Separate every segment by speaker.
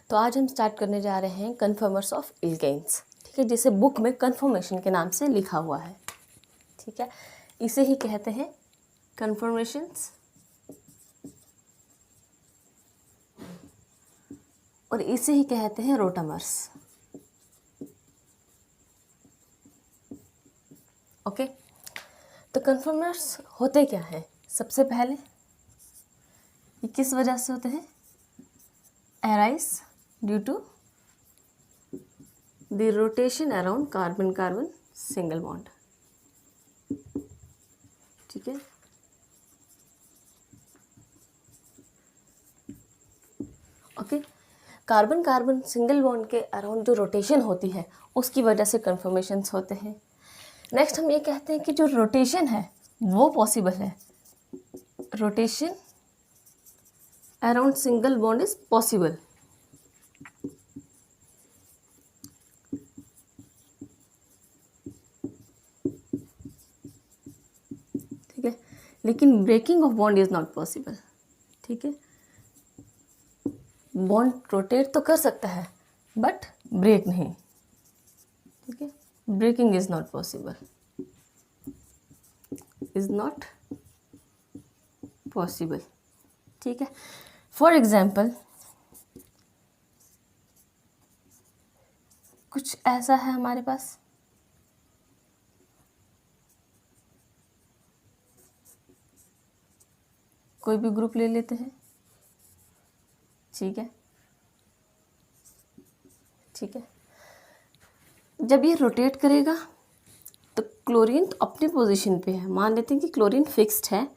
Speaker 1: तो आज हम स्टार्ट करने जा रहे हैं कन्फर्मर्स ऑफ एल्केन्स, ठीक है, जिसे बुक में कन्फर्मेशन के नाम से लिखा हुआ है, ठीक है। इसे ही कहते हैं कन्फर्मेशंस और इसे ही कहते हैं रोटामर्स। ओके, तो कन्फर्मर्स होते क्या हैं? सबसे पहले ये किस वजह से होते हैं? Arise due to the rotation around carbon carbon single bond, ठीक है। Okay, carbon carbon single bond के अराउंड जो रोटेशन होती है उसकी वजह से कन्फर्मेशंस होते हैं। नेक्स्ट हम ये कहते हैं कि जो रोटेशन है वो पॉसिबल है, rotation around single bond is possible. ठीक है, लेकिन breaking off bond is not possible, ठीक है। बॉन्ड रोटेट तो कर सकता है बट ब्रेक नहीं, ठीक है। Breaking is not possible, is not possible, ठीक है। फॉर एग्जाम्पल कुछ ऐसा है हमारे पास, कोई भी ग्रुप ले लेते हैं, ठीक है, ठीक है। जब ये रोटेट करेगा तो क्लोरीन तो अपनी पोजीशन पे है, मान लेते हैं कि क्लोरीन फिक्स्ड है,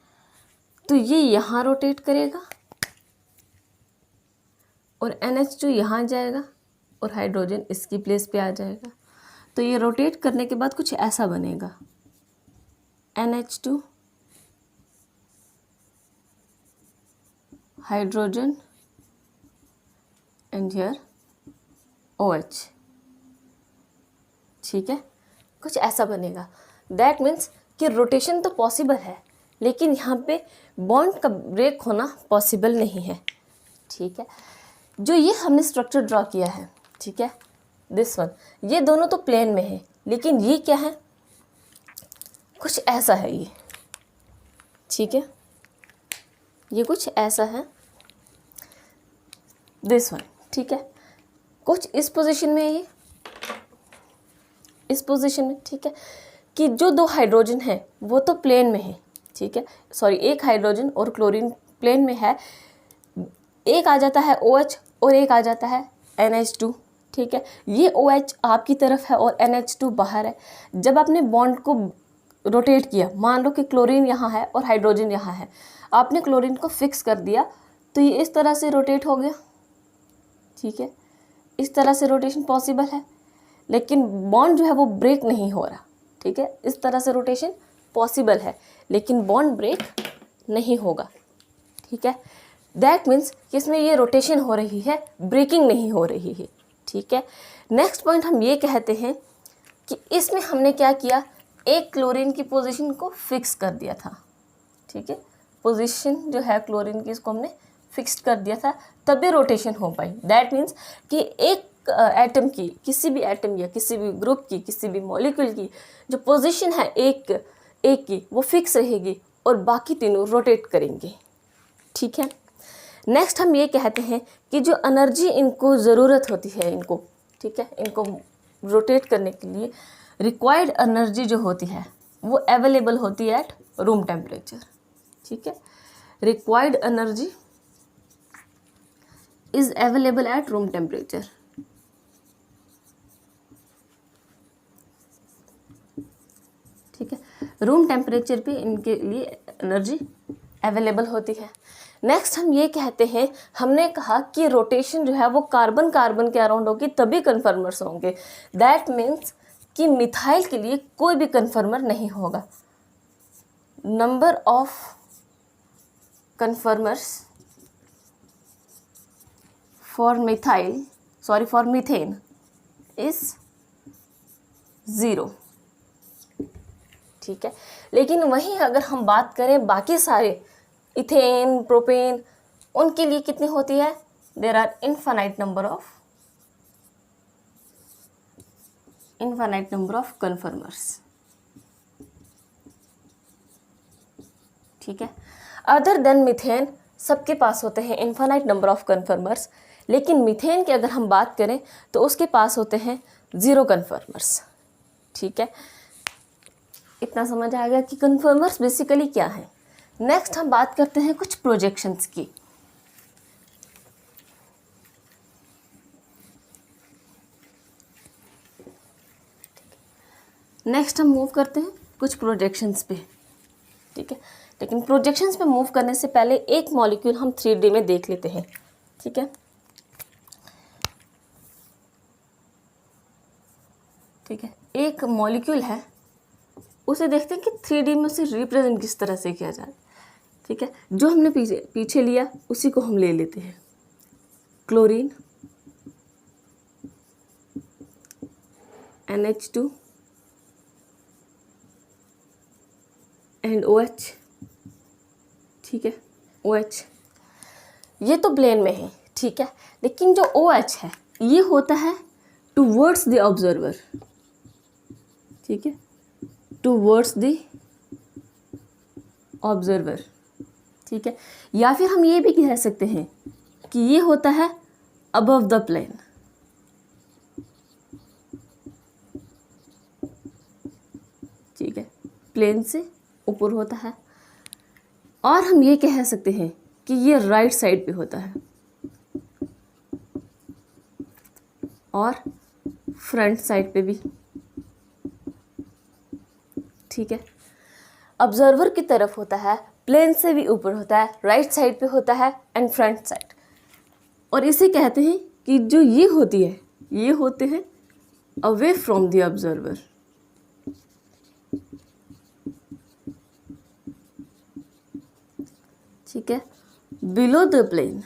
Speaker 1: तो ये यहाँ रोटेट करेगा और NH2 यहाँ जाएगा और हाइड्रोजन इसकी प्लेस पे आ जाएगा। तो ये रोटेट करने के बाद कुछ ऐसा बनेगा, NH2 hydrogen and here OH, ठीक है, कुछ ऐसा बनेगा। दैट मीन्स कि रोटेशन तो पॉसिबल है लेकिन यहाँ पे बॉन्ड का ब्रेक होना पॉसिबल नहीं है, ठीक है। जो ये हमने स्ट्रक्चर ड्रॉ किया है, ठीक है, दिस वन, ये दोनों तो प्लेन में है लेकिन ये क्या है, कुछ ऐसा है ये, ठीक है, ये कुछ ऐसा है, दिस वन, ठीक है, कुछ इस पोजीशन में है, ये इस पोजीशन में, ठीक है, कि जो दो हाइड्रोजन है वो तो प्लेन में है, ठीक है, सॉरी एक हाइड्रोजन और क्लोरीन प्लेन में है, एक आ जाता है OH और एक आ जाता है NH2, ठीक है। ये OH आपकी तरफ है और NH2 बाहर है। जब आपने बॉन्ड को रोटेट किया, मान लो कि क्लोरीन यहाँ है और हाइड्रोजन यहाँ है, आपने क्लोरीन को फिक्स कर दिया तो ये इस तरह से रोटेट हो गया, ठीक है, इस तरह से रोटेशन पॉसिबल है लेकिन बॉन्ड जो है वो ब्रेक नहीं हो रहा, ठीक है। इस तरह से रोटेशन पॉसिबल है लेकिन बॉन्ड ब्रेक नहीं होगा, ठीक है। दैट मीन्स कि इसमें ये रोटेशन हो रही है, ब्रेकिंग नहीं हो रही है, ठीक है। नेक्स्ट पॉइंट हम ये कहते हैं कि इसमें हमने क्या किया, एक क्लोरीन की पोजीशन को फिक्स कर दिया था, ठीक है, पोजीशन जो है क्लोरीन की इसको हमने फिक्स कर दिया था तभी रोटेशन हो पाई। दैट मीन्स कि एक एटम की, किसी भी एटम या किसी भी ग्रुप की, किसी भी मॉलिक्यूल की जो पोजीशन है एक की, वो फिक्स रहेगी और बाकी तीनों रोटेट करेंगे, ठीक है। नेक्स्ट हम ये कहते हैं कि जो एनर्जी इनको ज़रूरत होती है इनको, ठीक है, इनको रोटेट करने के लिए रिक्वायर्ड एनर्जी जो होती है वो अवेलेबल होती है एट रूम टेम्परेचर, ठीक है। Required energy is available at room temperature, ठीक है, रूम टेम्परेचर पे इनके लिए एनर्जी अवेलेबल होती है। नेक्स्ट हम ये कहते हैं, हमने कहा कि रोटेशन जो है वो कार्बन कार्बन के अराउंड होगी तभी कन्फर्मर्स होंगे। दैट मीन्स कि मिथाइल के लिए कोई भी कन्फर्मर नहीं होगा। Number of conformers for methyl, sorry for methane is 0, ठीक है। लेकिन वहीं अगर हम बात करें बाकी सारे इथेन, प्रोपेन, उनके लिए कितनी होती है, there are infinite number of conformers. ठीक है, अदर देन मीथेन सबके पास होते हैं इन्फानाइट नंबर ऑफ कन्फर्मर्स, लेकिन मीथेन की अगर हम बात करें तो उसके पास होते हैं 0 कन्फर्मर्स। ठीक है, इतना समझ आ गया कि कन्फर्मर्स बेसिकली क्या है। नेक्स्ट हम बात करते हैं कुछ प्रोजेक्शंस की। नेक्स्ट हम मूव करते हैं कुछ प्रोजेक्शंस पे। ठीक है, लेकिन प्रोजेक्शंस पे मूव करने से पहले एक मॉलिक्यूल हम 3D में देख लेते हैं। ठीक है, ठीक है, एक मॉलिक्यूल है, उसे देखते हैं कि 3D में उसे रिप्रेजेंट किस तरह से किया जाए। ठीक है, जो हमने पीछे लिया उसी को हम ले लेते हैं। Chlorine, NH2 and OH। ठीक है, OH ये तो प्लेन में है। ठीक है, लेकिन जो OH है ये होता है टूवर्ड्स द ऑब्जर्वर। ठीक है, टूवर्ड्स द ऑब्जर्वर। ठीक है, या फिर हम ये भी कह सकते हैं कि ये होता है अबव द प्लेन। ठीक है, प्लेन से ऊपर होता है। और हम ये कह सकते हैं कि ये राइट साइड पे होता है और फ्रंट साइड पे भी। ठीक है, ऑब्जर्वर की तरफ होता है, प्लेन से भी ऊपर होता है, राइट साइड पे होता है एंड फ्रंट साइड। और इसे कहते हैं कि जो ये होती है ये होते हैं अवे फ्रॉम द ऑब्जर्वर। ठीक है, below the plane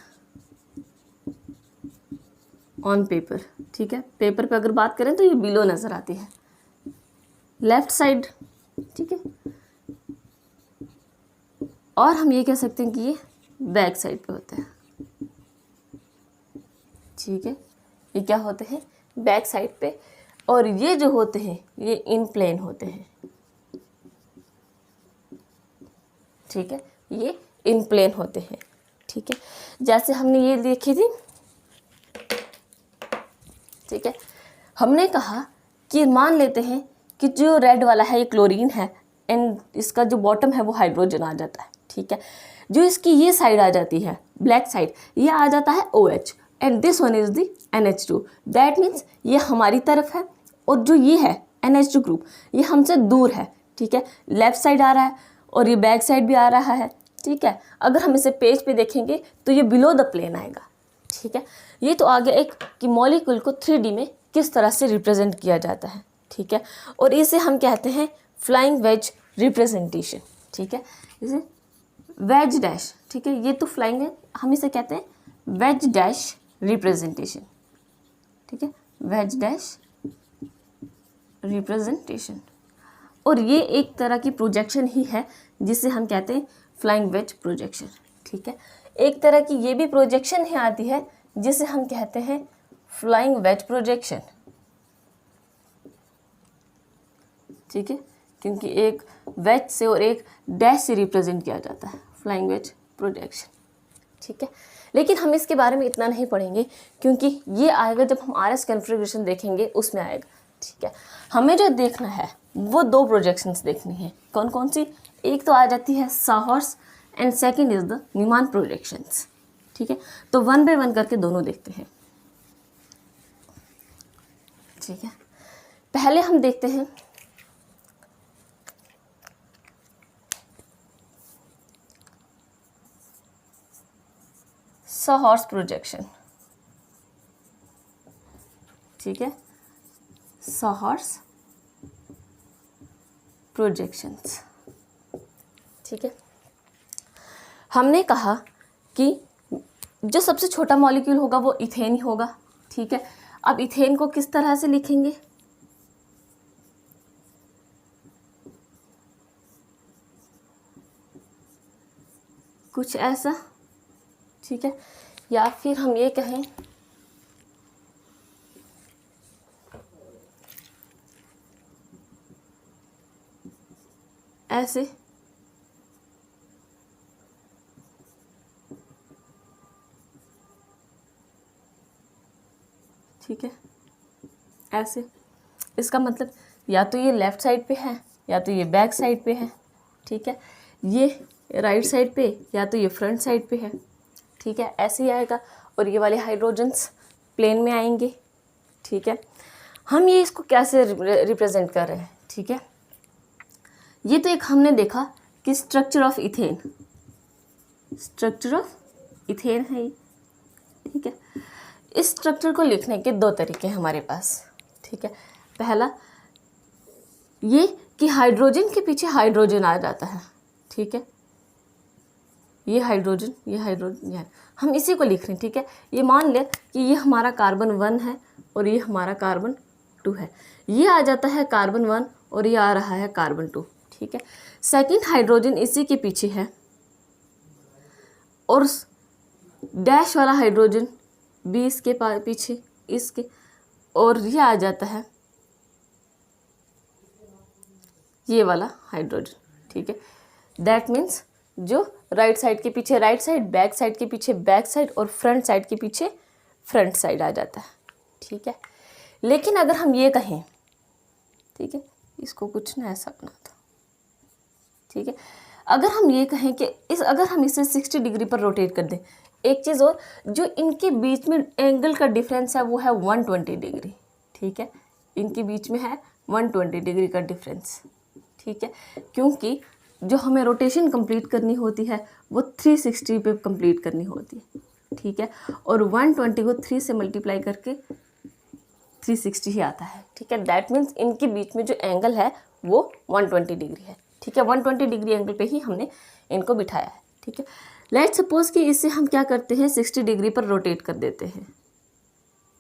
Speaker 1: on paper. ठीक है, पेपर पे अगर बात करें तो ये बिलो नजर आती है, लेफ्ट साइड। ठीक है, और हम ये कह सकते हैं कि ये बैक साइड पे होते हैं। ठीक है, ये क्या होते हैं, बैक साइड पे। और ये जो होते हैं ये इन प्लेन होते हैं। ठीक है, ये इन प्लेन होते हैं। ठीक है, जैसे हमने ये देखी थी। ठीक है, हमने कहा कि मान लेते हैं कि जो रेड वाला है ये क्लोरीन है एंड इसका जो बॉटम है वो हाइड्रोजन आ जाता है। ठीक है, जो इसकी ये साइड आ जाती है ब्लैक साइड, ये आ जाता है OH and this one is the NH2। That means ये हमारी तरफ है और जो ये है NH2 ग्रुप ये हमसे दूर है। ठीक है, लेफ्ट साइड आ रहा है और ये बैक साइड भी आ रहा है। ठीक है, अगर हम इसे पेज पे देखेंगे तो ये बिलो द प्लेन आएगा। ठीक है, ये तो आगे एक कि मॉलिक्यूल को 3D में किस तरह से रिप्रेजेंट किया जाता है। ठीक है, और इसे हम कहते हैं फ्लाइंग वेज रिप्रेजेंटेशन। ठीक है, इसे वेज डैश। ठीक है, ये तो फ्लाइंग है, हम इसे कहते हैं वेज डैश रिप्रेजेंटेशन। ठीक है, वेज डैश रिप्रेजेंटेशन। और ये एक तरह की प्रोजेक्शन ही है जिसे हम कहते हैं फ्लाइंग वेज प्रोजेक्शन। ठीक है, एक तरह की ये भी प्रोजेक्शन ही आती है जिसे हम कहते हैं फ्लाइंग वेज प्रोजेक्शन। ठीक है, क्योंकि एक वेज से और एक डैश से रिप्रेजेंट किया जाता है, फ्लाइंग वेज प्रोजेक्शन। ठीक है, लेकिन हम इसके बारे में इतना नहीं पढ़ेंगे क्योंकि ये आएगा जब हम RS कॉन्फ़िगरेशन देखेंगे उसमें आएगा। ठीक है, हमें जो देखना है वो 2 प्रोजेक्शंस देखनी है। कौन कौन सी, एक तो आ जाती है sawhorse and second is the Newman projections. ठीक है, तो 1 बाय 1 करके दोनों देखते हैं। ठीक है, पहले हम देखते हैं साहॉर्स प्रोजेक्शन। ठीक है, साहॉर्स प्रोजेक्शंस। ठीक है, हमने कहा कि जो सबसे छोटा मॉलिक्यूल होगा वो इथेन ही होगा। ठीक है, अब इथेन को किस तरह से लिखेंगे, कुछ ऐसा। ठीक है, या फिर हम ये कहें ऐसे, ठीक है, ऐसे। इसका मतलब या तो ये लेफ़्ट साइड पे है या तो ये बैक साइड पे है, ठीक है, ये राइट साइड पे या तो ये फ्रंट साइड पे है, ठीक है, ऐसे ही आएगा। और ये वाले हाइड्रोजन्स प्लेन में आएंगे, ठीक है। हम ये इसको कैसे रिप्रेजेंट कर रहे हैं, ठीक है। ये तो एक हमने देखा कि structure of ethane, structure of ethane है ये, ठीक है। इस स्ट्रक्चर को लिखने के दो तरीके हैं हमारे पास, ठीक है। पहला ये कि हाइड्रोजन के पीछे हाइड्रोजन आ जाता है, ठीक है, ये हाइड्रोजन, ये हाइड्रोजन, ये हम इसी को लिख रहे हैं, ठीक है। ये मान ले कि ये हमारा कार्बन 1 है और ये हमारा कार्बन 2 है, ये आ जाता है कार्बन 1 और ये आ रहा है कार्बन 2, ठीक है। सेकंड हाइड्रोजन इसी के पीछे है और डैश वाला हाइड्रोजन भी इसके पीछे, इसके, और ये आ जाता है ये वाला हाइड्रोजन, ठीक है। दैट मीन्स जो राइट साइड के पीछे राइट साइड, बैक साइड के पीछे बैक साइड और फ्रंट साइड के पीछे फ्रंट साइड आ जाता है, ठीक है। लेकिन अगर हम ये कहें, ठीक है, इसको कुछ ना ऐसा अपना था, ठीक है, अगर हम ये कहें कि अगर हम इसे 60 डिग्री पर रोटेट कर दें, एक चीज़ और, जो इनके बीच में एंगल का डिफरेंस है वो है 120 डिग्री, ठीक है, इनके बीच में है 120 डिग्री का डिफरेंस, ठीक है, क्योंकि जो हमें रोटेशन कंप्लीट करनी होती है वो 360 पे कंप्लीट करनी होती है, ठीक है, और 120 को 3 से मल्टीप्लाई करके 360 ही आता है, ठीक है। दैट मीन्स इनके बीच में जो एंगल है वो 120 डिग्री है, ठीक है, 120 डिग्री एंगल पे ही हमने इनको बिठाया है, ठीक है। लेट्स सपोज कि इसे हम क्या करते हैं 60 डिग्री पर रोटेट कर देते हैं,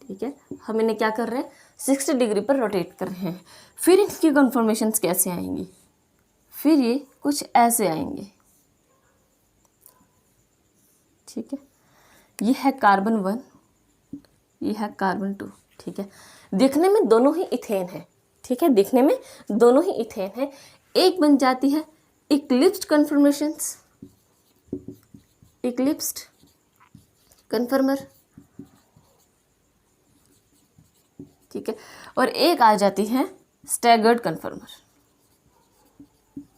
Speaker 1: ठीक है, हम इन्हें क्या कर रहे हैं 60 डिग्री पर रोटेट कर रहे हैं। फिर इनकी कन्फर्मेशंस कैसे आएंगी, फिर ये कुछ ऐसे आएंगे, ठीक है, ये है कार्बन 1, ये है कार्बन 2, ठीक है। दिखने में दोनों ही इथेन है, ठीक है, दिखने में दोनों ही इथेन है। एक बन जाती है इक्लिप्स्ड कन्फर्मेशंस, इक्लिप्स्ड कन्फर्मर, ठीक है, और एक आ जाती है स्टैगर्ड कन्फर्मर,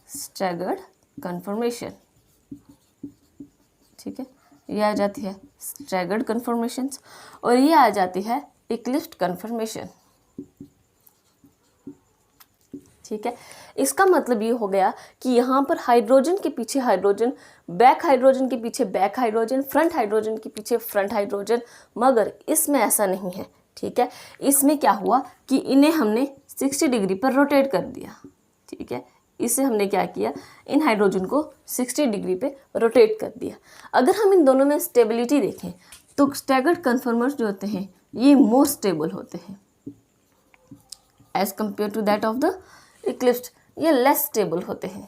Speaker 1: स्टैगर्ड कन्फर्मेशन, ठीक है, ये आ जाती है स्टैगर्ड कन्फर्मेशंस और ये आ जाती है इक्लिप्स्ड कन्फर्मेशन, ठीक है। इसका मतलब ये हो गया कि यहाँ पर हाइड्रोजन के पीछे हाइड्रोजन, बैक हाइड्रोजन के पीछे बैक हाइड्रोजन, फ्रंट हाइड्रोजन के पीछे फ्रंट हाइड्रोजन, मगर इसमें ऐसा नहीं है, ठीक है। इसमें क्या हुआ कि इन्हें हमने 60 डिग्री पर रोटेट कर दिया, ठीक है, इसे हमने क्या किया, इन हाइड्रोजन को 60 डिग्री पे रोटेट कर दिया। अगर हम इन दोनों में स्टेबिलिटी देखें तो स्टैगर्ड कन्फर्मर्स जो होते हैं ये मोर स्टेबल होते हैं as compare to that of the eclipsed, ये लेस स्टेबल होते हैं,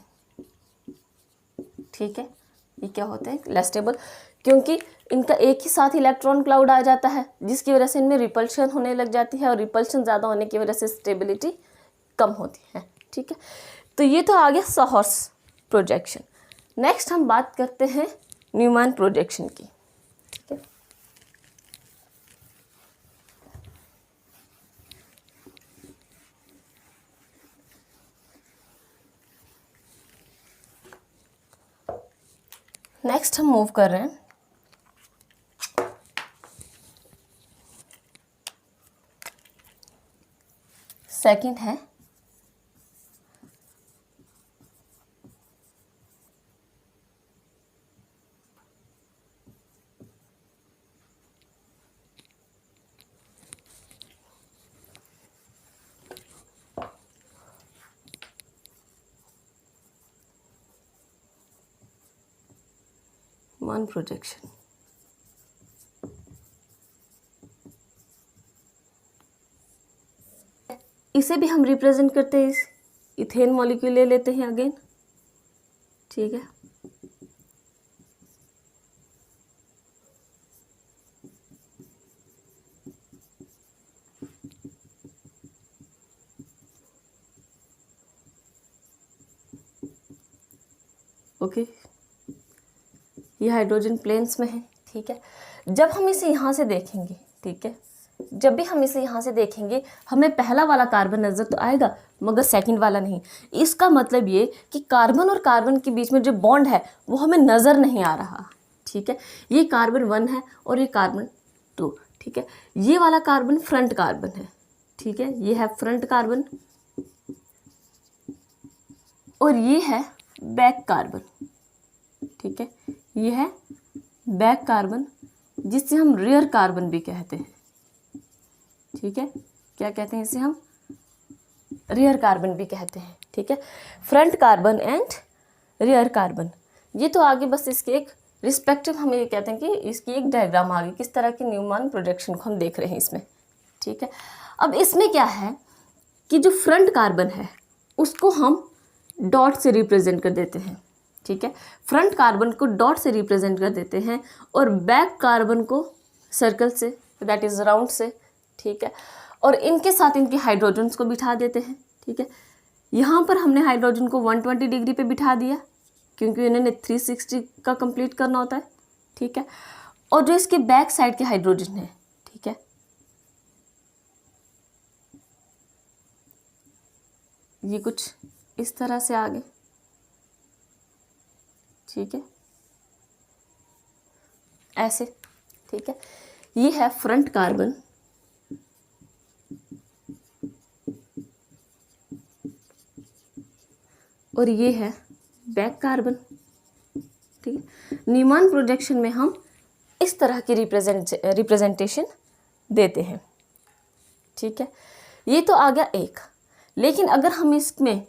Speaker 1: ठीक है। ये क्या होते हैं लेस स्टेबल, क्योंकि इनका एक ही साथ इलेक्ट्रॉन क्लाउड आ जाता है जिसकी वजह से इनमें रिपल्शन होने लग जाती है और रिपल्शन ज़्यादा होने की वजह से स्टेबिलिटी कम होती है, ठीक है। तो ये तो आ गया सॉहर्स प्रोजेक्शन। नेक्स्ट हम बात करते हैं न्यूमैन प्रोजेक्शन की, ठीक है। नेक्स्ट हम मूव कर रहे हैं सेकंड है न्यूमैन प्रोजेक्शन। इसे भी हम रिप्रेजेंट करते हैं, इथेन मॉलिक्यूल ले लेते हैं अगेन, ठीक है। ओके, ये हाइड्रोजन प्लेन्स में है, ठीक है। जब हम इसे यहाँ से देखेंगे, ठीक है, जब भी हम इसे यहाँ से देखेंगे हमें पहला वाला कार्बन नज़र तो आएगा मगर सेकंड वाला नहीं। इसका मतलब ये कि कार्बन और कार्बन के बीच में जो बॉन्ड है वो हमें नज़र नहीं आ रहा, ठीक है। ये कार्बन 1 है और ये कार्बन 2, ठीक है। ये वाला कार्बन फ्रंट कार्बन है, ठीक है, ये है फ्रंट कार्बन और ये है बैक कार्बन, ठीक है, ये है बैक कार्बन जिससे हम रियर कार्बन भी कहते हैं, ठीक है। क्या कहते हैं इसे हम? रियर कार्बन भी कहते हैं, ठीक है। Front carbon and rear carbon, ये तो आगे बस इसके एक रिस्पेक्टिव हमें ये कहते हैं कि इसकी एक डायग्राम आगे किस तरह की न्यूमैन प्रोजेक्शन को हम देख रहे हैं इसमें, ठीक है। अब इसमें क्या है कि जो फ्रंट कार्बन है उसको हम डॉट से रिप्रेजेंट कर देते हैं, ठीक है। फ्रंट कार्बन को डॉट से रिप्रेजेंट कर देते हैं और बैक कार्बन को सर्कल से, दैट इज़ राउंड से, ठीक है। और इनके साथ इनके हाइड्रोजन्स को बिठा देते हैं, ठीक है। यहाँ पर हमने हाइड्रोजन को 120 डिग्री पे बिठा दिया क्योंकि इन्होंने 360 का कंप्लीट करना होता है, ठीक है। और जो इसके बैक साइड के हाइड्रोजन है, ठीक है, ये कुछ इस तरह से आगे, ठीक है, ऐसे, ठीक है। ये है फ्रंट कार्बन और ये है बैक कार्बन, ठीक है। न्यूमैन प्रोजेक्शन में हम इस तरह की रिप्रेजेंटेशन देते हैं, ठीक है। ये तो आ गया एक, लेकिन अगर हम इसमें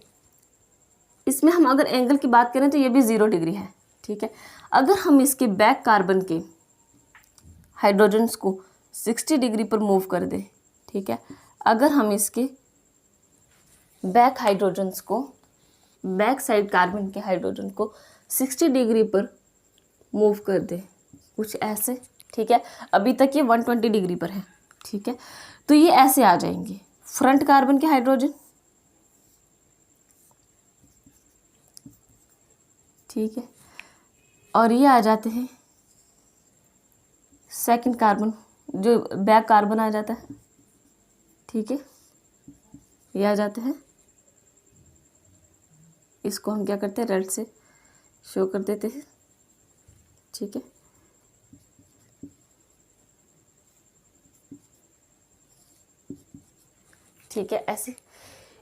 Speaker 1: हम अगर एंगल की बात करें तो ये भी 0 डिग्री है, ठीक है। अगर हम इसके बैक कार्बन के हाइड्रोजन्स को 60 डिग्री पर मूव कर दें, ठीक है, अगर हम इसके बैक हाइड्रोजन्स को, बैक साइड कार्बन के हाइड्रोजन को 60 डिग्री पर मूव कर दें, कुछ ऐसे, ठीक है। अभी तक ये 120 डिग्री पर है, ठीक है। तो ये ऐसे आ जाएंगे फ्रंट कार्बन के हाइड्रोजन, ठीक है, और ये आ जाते हैं सेकंड कार्बन, जो बैक कार्बन आ जाता है, ठीक है, ये आ जाते हैं। इसको हम क्या करते हैं, रेड से शो कर देते हैं, ठीक है। ठीक है, ऐसे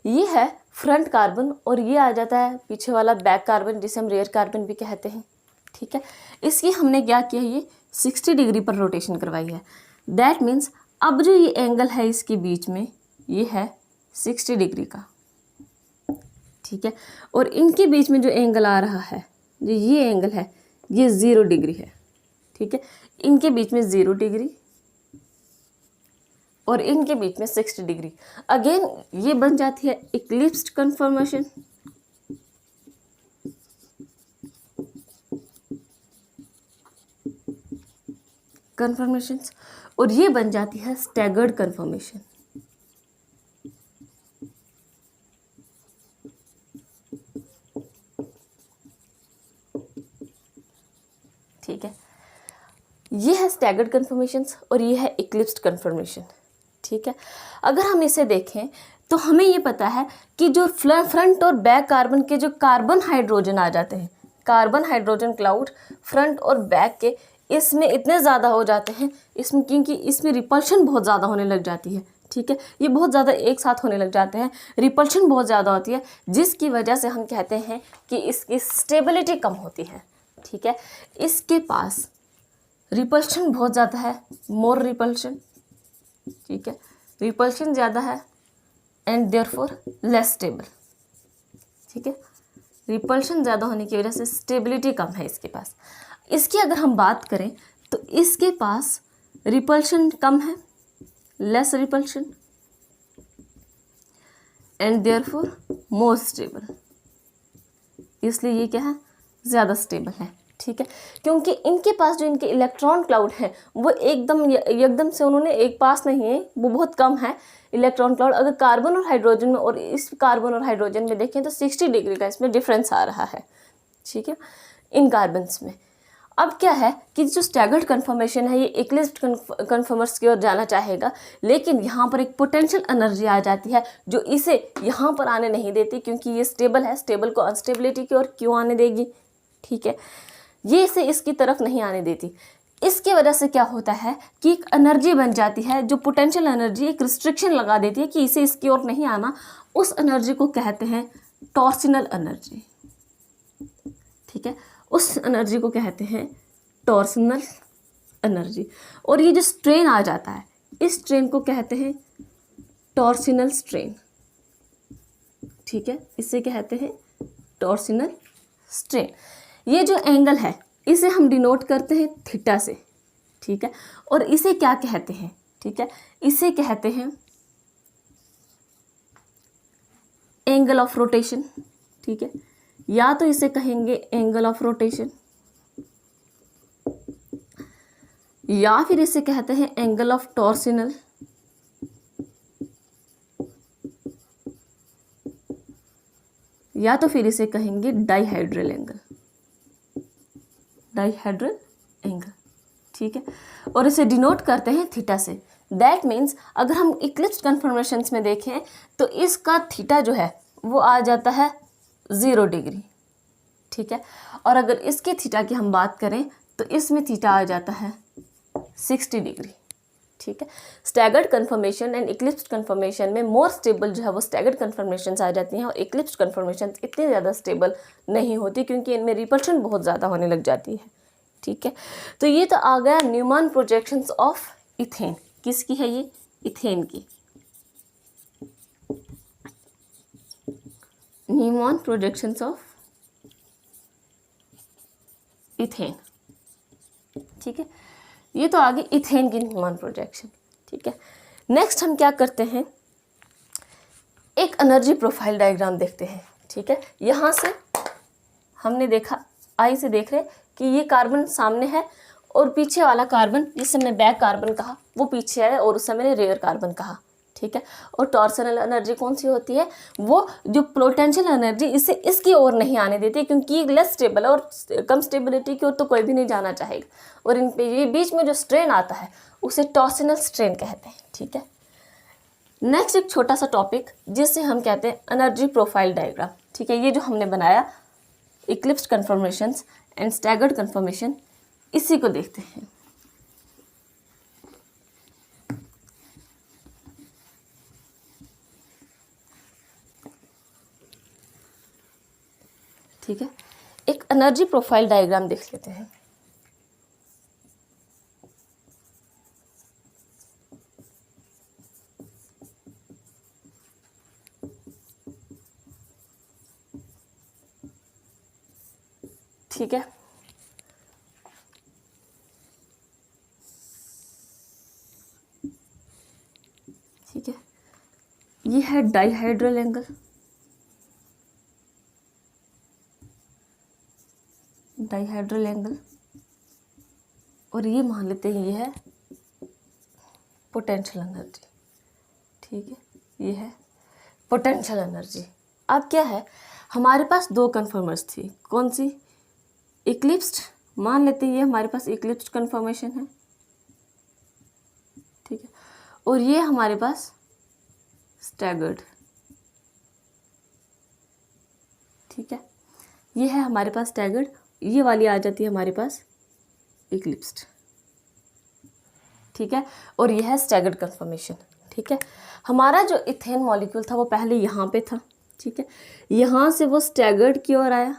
Speaker 1: ये है फ्रंट कार्बन और ये आ जाता है पीछे वाला बैक कार्बन जिसे हम रेयर कार्बन भी कहते हैं, ठीक है। इसकी हमने क्या किया, ये 60 डिग्री पर रोटेशन करवाई है। दैट मीन्स अब जो ये एंगल है इसके बीच में ये है 60 डिग्री का, ठीक है। और इनके बीच में जो एंगल आ रहा है, जो ये एंगल है, ये 0 डिग्री है, ठीक है। इनके बीच में 0 डिग्री और इनके बीच में 60 डिग्री। अगेन ये बन जाती है इक्लिप्स्ड कन्फर्मेशन, और ये बन जाती है स्टैगर्ड कन्फर्मेशन, ठीक है। ये है स्टैगर्ड कन्फर्मेशंस और ये है इक्लिप्स्ड कन्फर्मेशन, ठीक है। अगर हम इसे देखें तो हमें ये पता है कि जो फ्रंट और बैक कार्बन के जो कार्बन हाइड्रोजन आ जाते हैं, कार्बन हाइड्रोजन क्लाउड फ्रंट और बैक के, इसमें इतने ज़्यादा हो जाते हैं इसमें, क्योंकि इसमें रिपल्शन बहुत ज़्यादा होने लग जाती है, ठीक है। ये बहुत ज़्यादा एक साथ होने लग जाते हैं, रिपल्शन बहुत ज़्यादा होती है, जिसकी वजह से हम कहते हैं कि इसकी स्टेबिलिटी कम होती है, ठीक है। इसके पास रिपल्शन बहुत ज़्यादा है, मोर रिपल्शन, ठीक है, रिपल्शन ज़्यादा है एंड देयरफॉर लेस स्टेबल, ठीक है। रिपल्शन ज़्यादा होने की वजह से स्टेबिलिटी कम है इसके पास। इसकी अगर हम बात करें तो इसके पास रिपल्शन कम है, less repulsion and therefore more stable, इसलिए ये क्या है, ज़्यादा स्टेबल है, ठीक है। क्योंकि इनके पास जो इनके इलेक्ट्रॉन क्लाउड है वो एकदम से उन्होंने एक पास नहीं है, वो बहुत कम है इलेक्ट्रॉन क्लाउड। अगर कार्बन और हाइड्रोजन में और इस कार्बन और हाइड्रोजन में देखें तो 60 डिग्री का इसमें डिफरेंस आ रहा है, ठीक है, इन कार्बन्स में। अब क्या है कि जो स्टैगर्ड कन्फर्मेशन है ये इक्लिप्स्ड कन्फर्मर्स की ओर जाना चाहेगा, लेकिन यहाँ पर एक पोटेंशियल एनर्जी आ जाती है जो इसे यहाँ पर आने नहीं देती, क्योंकि ये स्टेबल है, स्टेबल को अनस्टेबिलिटी की ओर क्यों आने देगी, ठीक है, ये इसे इसकी तरफ नहीं आने देती। इसके वजह से क्या होता है कि एक एनर्जी बन जाती है, जो पोटेंशियल एनर्जी एक रिस्ट्रिक्शन लगा देती है कि इसे इसकी ओर नहीं आना। उस एनर्जी को कहते हैं टॉर्सिनल एनर्जी, ठीक है, उस एनर्जी को कहते हैं टॉर्सिनल एनर्जी। और ये जो स्ट्रेन आ जाता है, इस स्ट्रेन को कहते हैं टॉर्सिनल स्ट्रेन, ठीक है, इसे कहते हैं टॉर्सिनल स्ट्रेन। ये जो एंगल है इसे हम डिनोट करते हैं थीटा से, ठीक है, और इसे क्या कहते हैं, ठीक है, इसे कहते हैं एंगल ऑफ रोटेशन, ठीक है, या तो इसे कहेंगे एंगल ऑफ रोटेशन, या फिर इसे कहते हैं एंगल ऑफ टॉर्सिनल, या तो फिर इसे कहेंगे डाइहाइड्रल एंगल, डाइहाइड्रल एंगल, ठीक है, और इसे डिनोट करते हैं थीटा से। दैट मीन्स अगर हम इक्लिप्स्ड कन्फर्मेशंस में देखें तो इसका थीटा जो है वो आ जाता है 0 डिग्री, ठीक है, और अगर इसके थीटा की हम बात करें तो इसमें थीटा आ जाता है 60 डिग्री, ठीक है। Staggered conformation and eclipsed conformation में मोर स्टेबल जो है वो स्टैगर्ड कन्फर्मेशंस आ जाती हैं, और इक्लिप्स्ड कन्फर्मेशन इतनी ज़्यादा स्टेबल नहीं होती क्योंकि इनमें रिपल्शन बहुत ज़्यादा होने लग जाती है, ठीक है। तो ये तो आ गया न्यूमैन प्रोजेक्शंस ऑफ इथेन। किसकी है ये? इथेन की। न्यूमैन प्रोजेक्शंस ऑफ इथेन, ठीक है, ये तो आगे इथेन की न्यूमैन प्रोजेक्शन, ठीक है। नेक्स्ट हम क्या करते हैं, एक एनर्जी प्रोफाइल डायग्राम देखते हैं, ठीक है। यहाँ से हमने देखा, आई से देख रहे कि ये कार्बन सामने है और पीछे वाला कार्बन, जिसे मैंने बैक कार्बन कहा, वो पीछे है और उससे मैंने रेयर कार्बन कहा, ठीक है। और टॉर्सनल एनर्जी कौन सी होती है? वो जो पोटेंशियल एनर्जी इसे इसकी ओर नहीं आने देती, क्योंकि ये लेस स्टेबल है और कम स्टेबिलिटी की ओर तो कोई भी नहीं जाना चाहेगा, और इन पे ये बीच में जो स्ट्रेन आता है उसे टॉर्सनल स्ट्रेन कहते हैं, ठीक है। नेक्स्ट एक छोटा सा टॉपिक जिसे हम कहते हैं एनर्जी प्रोफाइल डायग्राम, ठीक है। ये जो हमने बनाया eclipsed conformations and staggered conformation, इसी को देखते हैं। ठीक है, एक एनर्जी प्रोफाइल डायग्राम देख लेते हैं। ठीक है, ठीक है, ये है डाइहाइड्रल एंगल, डाइहाइड्रल एंगल, और ये मान लेते हैं ये है पोटेंशियल एनर्जी, ठीक है, ये है पोटेंशियल एनर्जी। अब क्या है, हमारे पास दो कन्फर्मर्स थी, कौन सी? इक्लिप्स्ड, मान लेते हैं ये हमारे पास इक्लिप्स्ड कन्फर्मेशन है, ठीक है, और ये हमारे पास स्टैगर्ड, ठीक है, ये है हमारे पास स्टैगर्ड, ये वाली आ जाती है हमारे पास इक्लिप्स्ड, ठीक है, और ये है स्टैगर्ड कन्फर्मेशन, ठीक है। हमारा जो इथेन मॉलिक्यूल था वो पहले यहाँ पे था, ठीक है, यहाँ से वो स्टैगर्ड की ओर आया,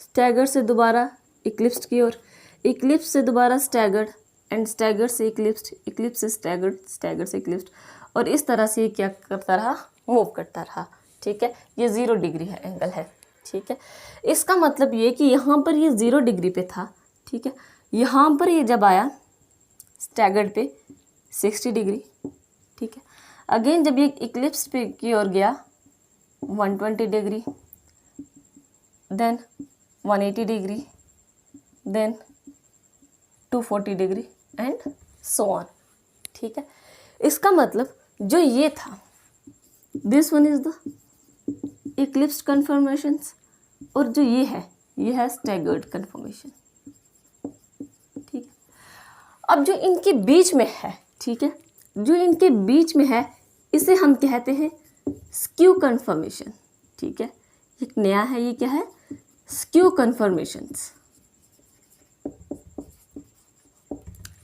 Speaker 1: स्टैगर्ड से दोबारा इक्लिप्स्ड की ओर, इक्लिप्स से दोबारा स्टैगर्ड, एंड स्टैगर्ड से इक्लिप्स्ड, इक्लिप्स से स्टैगर्ड, स्टैगर्ड से इक्लिप्स्ड, और इस तरह से ये क्या करता रहा, मूव करता रहा, ठीक है। ये 0 डिग्री है एंगल है, ठीक है। इसका मतलब ये कि यहाँ पर ये 0 डिग्री पे था, ठीक है, यहाँ पर ये जब आया स्टैगर्ड पे 60 डिग्री, ठीक है। अगेन जब ये इक्लिप्स पे की ओर गया 120 degree, then 180 degree, then 240 degree and so on, ठीक है। इसका मतलब जो ये था, this one is the eclipsed conformations, और जो ये है ये है स्टैगर्ड कन्फर्मेशन। ठीक है, अब जो इनके बीच में है, ठीक है, जो इनके बीच में है इसे हम कहते हैं स्क्यू कन्फर्मेशन। ठीक है, एक नया है, ये क्या है, स्क्यू कन्फर्मेशंस।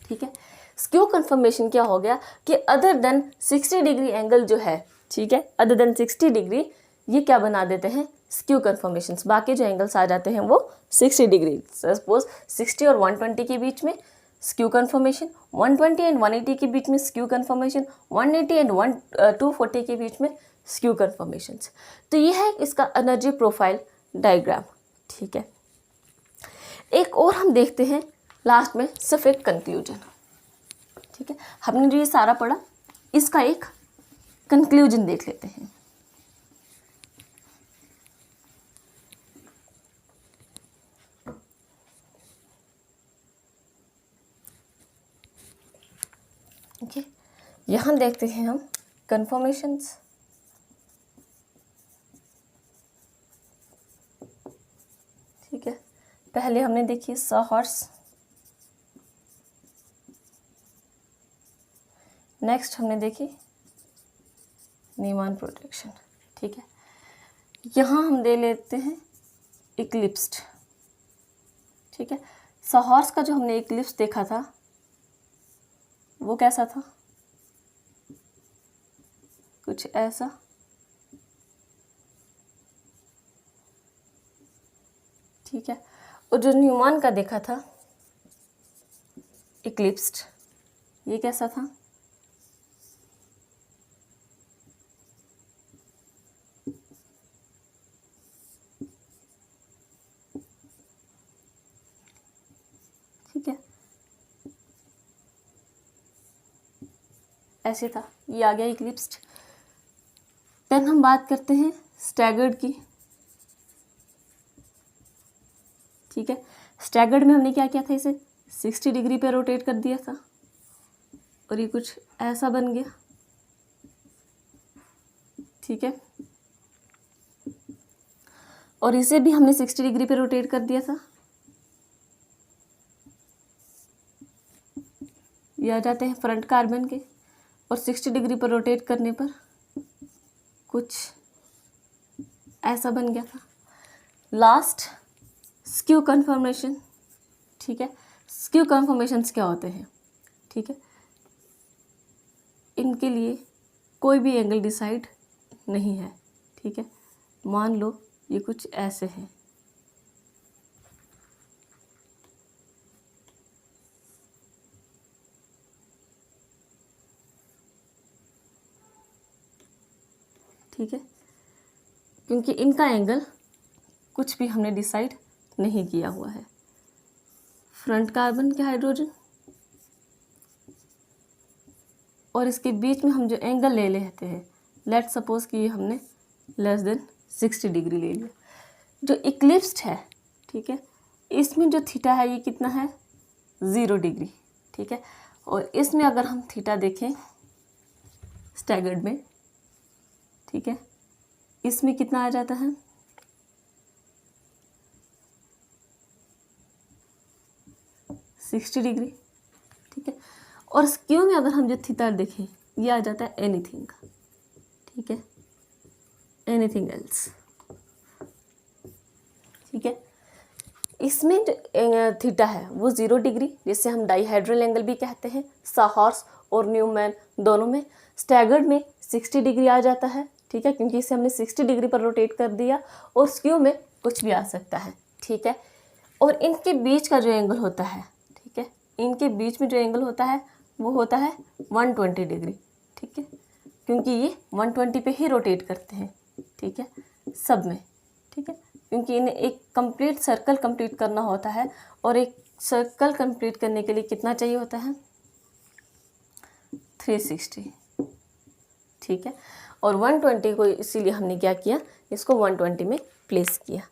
Speaker 1: ठीक है, स्क्यू कन्फर्मेशन क्या हो गया कि अदर देन 60 डिग्री एंगल जो है, ठीक है, अदर देन 60 डिग्री ये क्या बना देते हैं, स्क्यू कन्फर्मेशंस। बाकी जो एंगल्स आ जाते हैं वो 60 डिग्री। सपोज 60 और 120 के बीच में स्क्यू कन्फर्मेशन, 120 एंड 180 के बीच में स्क्यू कन्फर्मेशन, 180 एंड 240 के बीच में स्क्यू कन्फर्मेशंस। तो ये है इसका एनर्जी प्रोफाइल डायग्राम। ठीक है, एक और हम देखते हैं लास्ट में सिर्फ एक कंक्लूजन। ठीक है, हमने जो ये सारा पढ़ा इसका एक कंक्लूजन देख लेते हैं। ओके, यहाँ देखते हैं हम कन्फर्मेशंस। ठीक है, पहले हमने देखी सॉहॉर्स, नेक्स्ट हमने देखी नीमान प्रोटेक्शन। ठीक है, यहाँ हम दे लेते हैं इक्लिप्स्ड। ठीक है, सॉहॉर्स का जो हमने इक्लिप्स देखा था वो कैसा था, कुछ ऐसा। ठीक है, और जो न्यूमान का देखा था इक्लिप्स्ड, ये कैसा था, ठीक है, ऐसे था, ये आ गया इक्लिप्स्ड। देन हम बात करते हैं स्टैगर्ड की। ठीक है, स्टैगर्ड में हमने क्या किया था, इसे 60 डिग्री पे रोटेट कर दिया था और ये कुछ ऐसा बन गया। ठीक है, और इसे भी हमने 60 डिग्री पे रोटेट कर दिया था। ये आ जाते हैं फ्रंट कार्बन के, और 60 डिग्री पर रोटेट करने पर कुछ ऐसा बन गया था। Last skew conformation. ठीक है, स्क्यू कन्फर्मेशंस क्या होते हैं, ठीक है, इनके लिए कोई भी एंगल डिसाइड नहीं है। ठीक है, मान लो ये कुछ ऐसे हैं। ठीक है, क्योंकि इनका एंगल कुछ भी हमने डिसाइड नहीं किया हुआ है। फ्रंट कार्बन के हाइड्रोजन और इसके बीच में हम जो एंगल ले लेते हैं, लेट सपोज कि हमने लेस देन 60 डिग्री ले लिया। जो इक्लिप्स्ड है, ठीक है, इसमें जो थीटा है ये कितना है, 0 डिग्री। ठीक है, और इसमें अगर हम थीटा देखें स्टैगर्ड में, ठीक है, इसमें कितना आ जाता है, 60 डिग्री। ठीक है, और स्क्यू में अगर हम जो थीटा देखें ये आ जाता है एनीथिंग। ठीक है, एनीथिंग एल्स। ठीक है, इसमें जो थीटा है वो 0 डिग्री, जिसे हम डाईहाइड्रल एंगल भी कहते हैं। सॉहॉर्स और न्यूमैन दोनों में। स्टैगर्ड में 60 डिग्री आ जाता है। ठीक है, क्योंकि इसे हमने 60 डिग्री पर रोटेट कर दिया, और स्क्यू में कुछ भी आ सकता है। ठीक है, और इनके बीच का जो एंगल होता है, ठीक है, इनके बीच में जो एंगल होता है वो होता है 120 डिग्री। ठीक है, क्योंकि ये 120 पे ही रोटेट करते हैं। ठीक है, सब में। ठीक है, क्योंकि इन्हें एक कंप्लीट सर्कल कंप्लीट करना होता है, और एक सर्कल कंप्लीट करने के लिए कितना चाहिए होता है, 360। ठीक है, और 120 को इसीलिए हमने क्या किया, इसको 120 में प्लेस किया।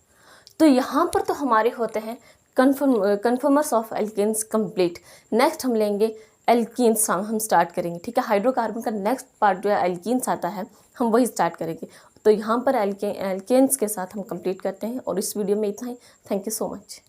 Speaker 1: तो यहाँ पर तो हमारे होते हैं conformers of alkanes complete. Next हम लेंगे एल्कीन्स हम स्टार्ट करेंगे, ठीक है। हाइड्रोकार्बन का नेक्स्ट पार्ट जो है एल्कीन्स आता है, हम वही स्टार्ट करेंगे। तो यहाँ पर एल्केन्स के साथ हम कंप्लीट करते हैं और इस वीडियो में इतना ही। Thank you so much.